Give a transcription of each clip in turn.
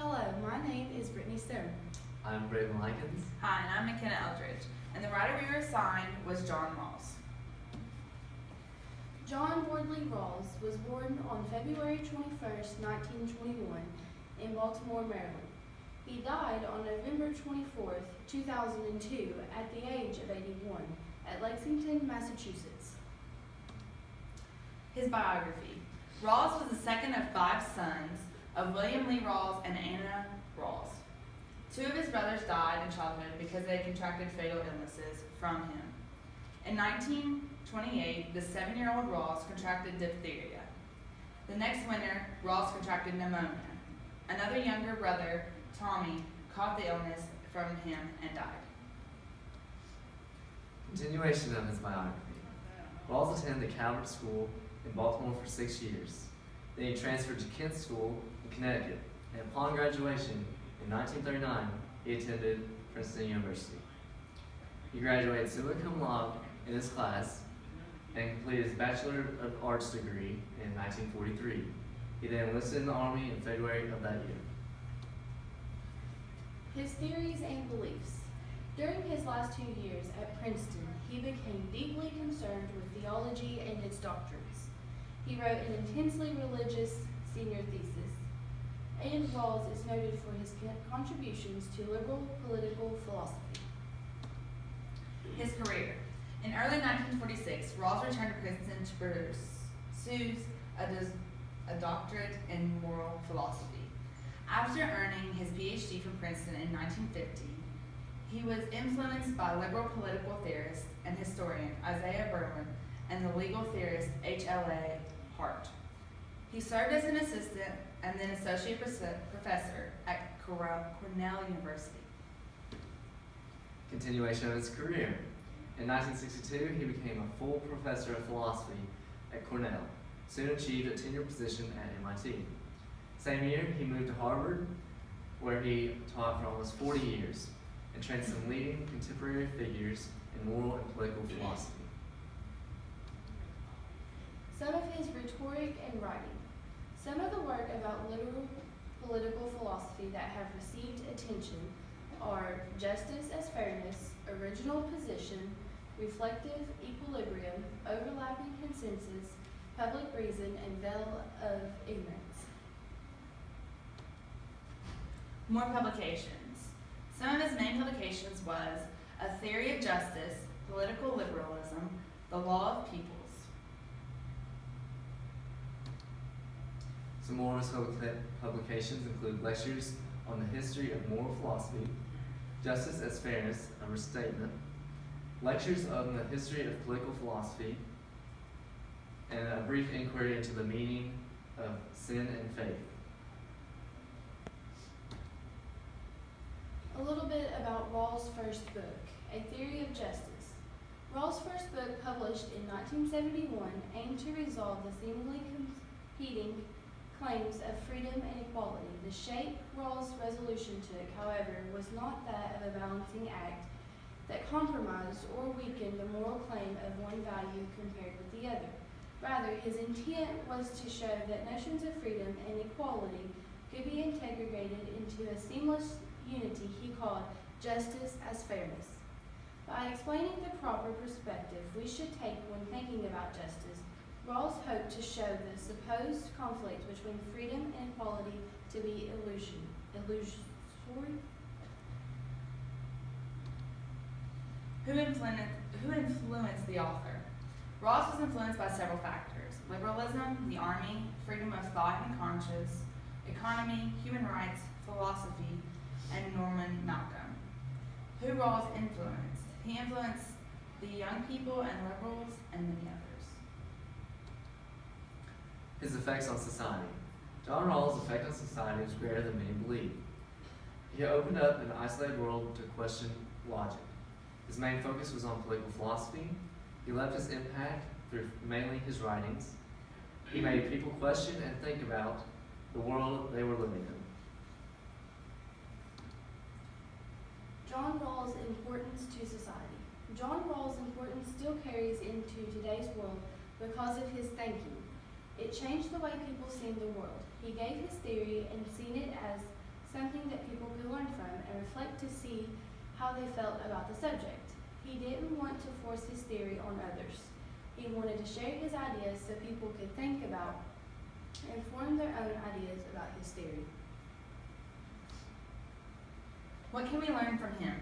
Hello, my name is Brittany Stone. I'm Bravin Lykins. Hi, and I'm McKenna Eldridge, and the writer we were assigned was John Rawls. John Wardley Rawls was born on February 21st, 1921 in Baltimore, Maryland. He died on November 24th, 2002 at the age of 81 at Lexington, Massachusetts. His biography. Rawls was the second of 5 sons of William Lee Rawls and Anna Rawls. 2 of his brothers died in childhood because they had contracted fatal illnesses from him. In 1928, the 7-year-old Rawls contracted diphtheria. The next winter, Rawls contracted pneumonia. Another younger brother, Tommy, caught the illness from him and died. Continuation of his biography. Rawls attended the Calvert School in Baltimore for 6 years. Then he transferred to Kent School in Connecticut, and upon graduation in 1939, he attended Princeton University. He graduated summa cum laude in his class and completed his Bachelor of Arts degree in 1943. He then enlisted in the Army in February of that year. His theories and beliefs. During his last 2 years at Princeton, he became deeply concerned with theology and its doctrines. He wrote an intensely religious senior thesis, and Rawls is noted for his contributions to liberal political philosophy. His career. In early 1946, Rawls returned to Princeton to pursue a doctorate in moral philosophy. After earning his PhD from Princeton in 1950, he was influenced by liberal political theorist and historian Isaiah Berlin and the legal theorist H.L.A. Hart. He served as an assistant and then associate professor at Cornell University. Continuation of his career. In 1962, he became a full professor of philosophy at Cornell, soon achieved a tenure position at MIT. Same year, he moved to Harvard, where he taught for almost 40 years and trained some leading contemporary figures in moral and political philosophy. Some of his rhetoric and writing. Some of the work about liberal political philosophy that have received attention are Justice as Fairness, Original Position, Reflective Equilibrium, Overlapping Consensus, Public Reason, and Veil of Ignorance. More publications. Some of his main publications was A Theory of Justice, Political Liberalism, The Law of Peoples. Some more of his publications include lectures on the history of moral philosophy, Justice as Fairness, a restatement, lectures on the history of political philosophy, and a brief inquiry into the meaning of sin and faith. A little bit about Rawls' first book, A Theory of Justice. Rawls' first book, published in 1971, aimed to resolve the seemingly competing claims of freedom and equality. The shape Rawls' resolution took, however, was not that of a balancing act that compromised or weakened the moral claim of one value compared with the other. Rather, his intent was to show that notions of freedom and equality could be integrated into a seamless unity he called justice as fairness. By explaining the proper perspective we should take when thinking about justice, Rawls hoped to show the supposed conflict between freedom and equality to be illusory. Who influenced the author? Rawls was influenced by several factors: liberalism, the army, freedom of thought and conscience, economy, human rights, philosophy, and Norman Malcolm. Who Rawls influenced? He influenced the young people and liberals and many others. His effects on society. John Rawls' effect on society was greater than many believe. He opened up an isolated world to question logic. His main focus was on political philosophy. He left his impact through mainly his writings. He made people question and think about the world they were living in. John Rawls' importance to society. John Rawls' importance still carries into today's world because of his thinking. It changed the way people seen the world. He gave his theory and seen it as something that people could learn from and reflect to see how they felt about the subject. He didn't want to force his theory on others. He wanted to share his ideas so people could think about and form their own ideas about his theory. What can we learn from him?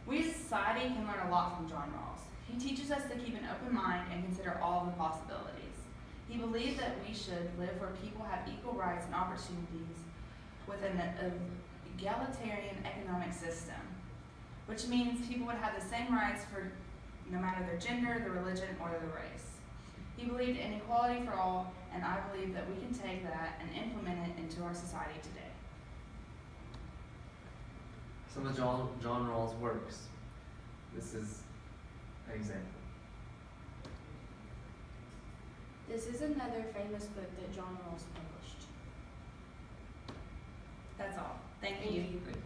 We as a society can learn a lot from John Rawls. He teaches us to keep an open mind and consider all the possibilities. He believed that we should live where people have equal rights and opportunities with an egalitarian economic system, which means people would have the same rights for no matter their gender, their religion, or their race. He believed in equality for all, and I believe that we can take that and implement it into our society today. Some of John Rawls' works. This is an example. This is another famous book that John Rawls published. That's all. Thank Thank you. you. Thank